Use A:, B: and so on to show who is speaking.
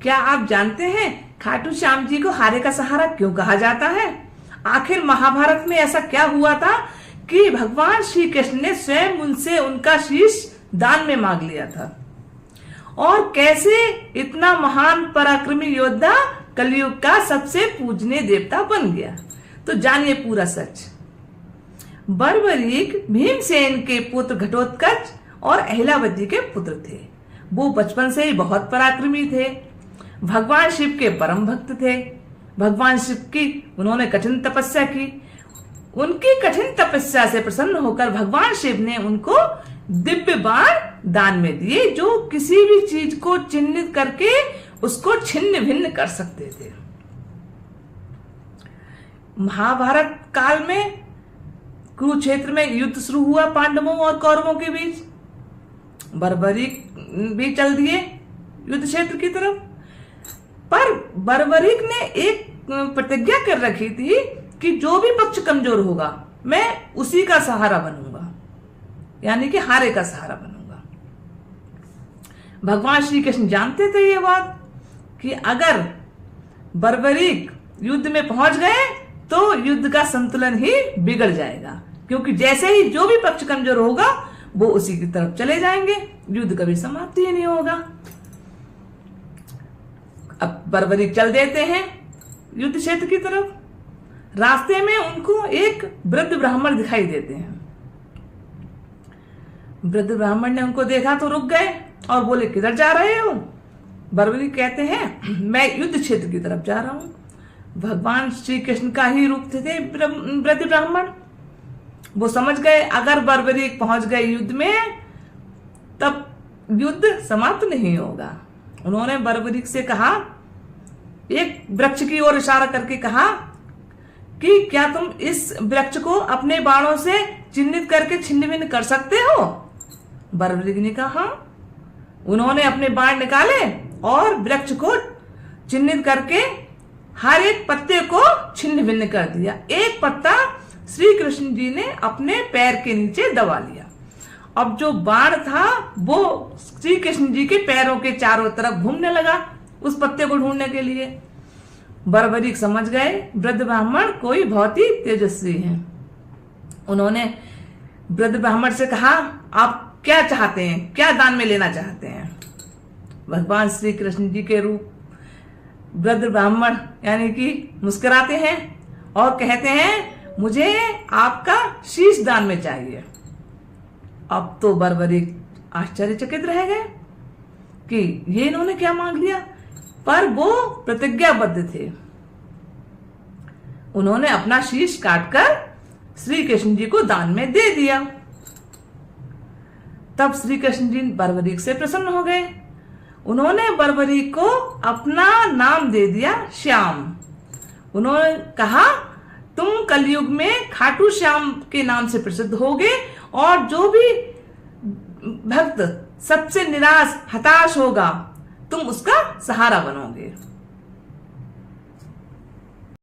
A: क्या आप जानते हैं खाटू श्याम जी को हारे का सहारा क्यों कहा जाता है? आखिर महाभारत में ऐसा क्या हुआ था कि भगवान श्री कृष्ण ने स्वयं उनसे उनका शीश दान में मांग लिया था? और कैसे इतना महान पराक्रमी योद्धा कलयुग का सबसे पूजनीय देवता बन गया? तो जानिए पूरा सच। बर्बरीक भीमसेन के पुत्र घटोत्कच और अहिलावती के पुत्र थे। वो बचपन से ही बहुत पराक्रमी थे, भगवान शिव के परम भक्त थे। भगवान शिव की उन्होंने कठिन तपस्या की। उनकी कठिन तपस्या से प्रसन्न होकर भगवान शिव ने उनको दिव्य बाण दान में दिए, जो किसी भी चीज को चिन्हित करके उसको छिन्न भिन्न कर सकते थे। महाभारत काल में कुरुक्षेत्र में युद्ध शुरू हुआ पांडवों और कौरवों के बीच। बर्बरीक भी चल दिए युद्ध क्षेत्र की तरफ, पर बर्बरीक ने एक प्रतिज्ञा कर रखी थी कि जो भी पक्ष कमजोर होगा मैं उसी का सहारा बनूंगा, यानी कि हारे का सहारा बनूंगा। भगवान श्री कृष्ण जानते थे ये बात कि अगर बर्बरीक युद्ध में पहुंच गए तो युद्ध का संतुलन ही बिगड़ जाएगा, क्योंकि जैसे ही जो भी पक्ष कमजोर होगा वो उसी की तरफ चले जाएंगे, युद्ध कभी समाप्ति ही नहीं होगा। अब बर्बरीक चल देते हैं युद्ध क्षेत्र की तरफ। रास्ते में उनको एक वृद्ध ब्राह्मण दिखाई देते हैं। वृद्ध ब्राह्मण ने उनको देखा तो रुक गए और बोले, किधर जा रहे हो? बर्बरीक कहते हैं, मैं युद्ध क्षेत्र की तरफ जा रहा हूं। भगवान श्री कृष्ण का ही रूप थे वृद्ध ब्राह्मण। वो समझ गए अगर बर्बरीक पहुंच गए युद्ध में तब युद्ध समाप्त नहीं होगा। उन्होंने बर्बरीक से कहा, एक वृक्ष की ओर इशारा करके कहा कि क्या तुम इस वृक्ष को अपने बाणों से चिन्हित करके छिन्न भिन्न कर सकते हो? बर्बरीक ने कहा हाँ। उन्होंने अपने बाण निकाले और वृक्ष को चिन्हित करके हर एक पत्ते को छिन्न भिन्न कर दिया। एक पत्ता श्री कृष्ण जी ने अपने पैर के नीचे दबा लिया। अब जो बाण था वो श्री कृष्ण जी के पैरों के चारों तरफ घूमने लगा उस पत्ते को ढूंढने के लिए। बर्बरीक समझ गए वृद्ध ब्राह्मण कोई बहुत ही तेजस्वी है। उन्होंने वृद्ध ब्राह्मण से कहा, आप क्या चाहते हैं, क्या दान में लेना चाहते हैं? भगवान श्री कृष्ण जी के रूप वृद्ध ब्राह्मण यानी कि मुस्कुराते हैं और कहते हैं, मुझे आपका शीश दान में चाहिए। अब तो बर्बरीक आश्चर्यचकित रह गए कि ये इन्होंने क्या मांग लिया, पर वो प्रतिज्ञाबद्ध थे। उन्होंने अपना शीश काटकर श्री कृष्ण जी को दान में दे दिया। तब श्री कृष्ण जी बर्बरीक से प्रसन्न हो गए। उन्होंने बर्बरीक को अपना नाम दे दिया श्याम। उन्होंने कहा, तुम कलयुग में खाटू श्याम के नाम से प्रसिद्ध होगे और जो भी भक्त सबसे निराश हताश होगा तुम उसका सहारा बनोगे।